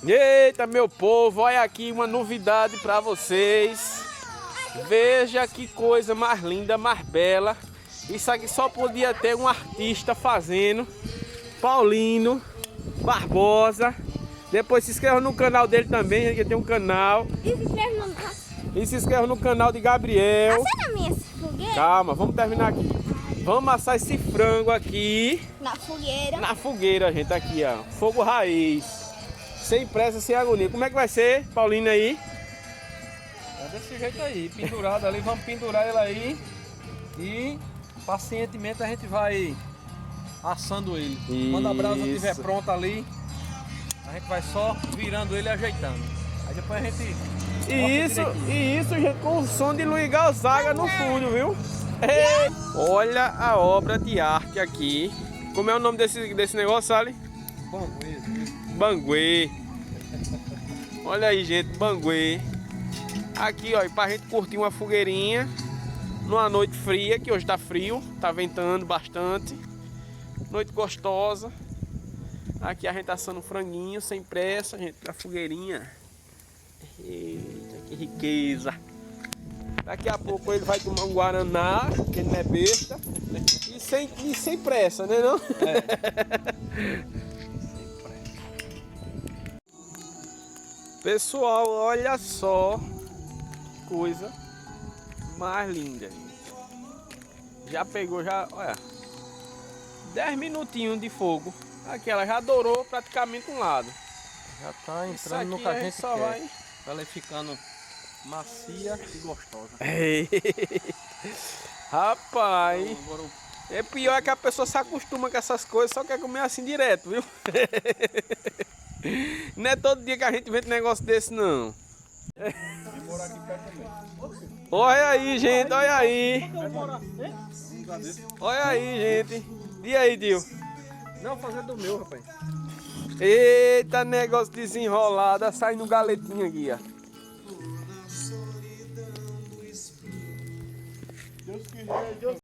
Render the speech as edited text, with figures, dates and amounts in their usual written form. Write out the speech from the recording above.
Eita, meu povo, olha aqui uma novidade para vocês. Veja que coisa mais linda, mais bela. Isso aqui só podia ter um artista fazendo. Paulino Barbosa. Depois se inscreva no canal dele também, ele tem um canal. E se inscreve no canal. E se inscreva no canal de Gabriel. Assar na minha fogueira? Calma, vamos terminar aqui. Vamos assar esse frango aqui Na fogueira. na fogueira, gente, aqui, ó. Fogo raiz. Sem pressa, sem agonia. Como é que vai ser, Paulino, aí? É desse jeito aí, pendurado ali, vamos pendurar ele aí e pacientemente a gente vai assando ele. Quando a brasa estiver Isso. pronta ali, a gente vai só virando ele e ajeitando. Aí depois a gente E isso, gente, com o som de Luiz Gonzaga no fundo, viu? Ei, olha a obra de arte aqui. Como é o nome desse negócio, Sally? Bom, isso. Banguê. Olha aí, gente, banguê. Aqui, ó, pra gente curtir uma fogueirinha numa noite fria, que hoje tá frio, tá ventando bastante. Noite gostosa. Aqui a gente assando um franguinho sem pressa, gente, pra fogueirinha. Eita, que riqueza. Daqui a pouco ele vai tomar um guaraná, que ele não é besta. E sem pressa, né não? Pessoal, olha só que coisa mais linda, gente. Já pegou, olha, 10 minutinhos de fogo. Aqui ela já dourou praticamente um lado. Já tá Isso entrando no aqui que a a gente só quer. vai. Ela ficando macia e gostosa. Rapaz, Agora é pior que a pessoa se acostuma com essas coisas, só quer comer assim direto, viu? Não é todo dia que a gente vê um negócio desse, não. Olha aí, gente, olha aí. Olha aí, gente. E aí, Dio? não, fazer do meu, rapaz. Eita, negócio desenrolado, saindo galetinha aqui, ó. Deus quiser, Deus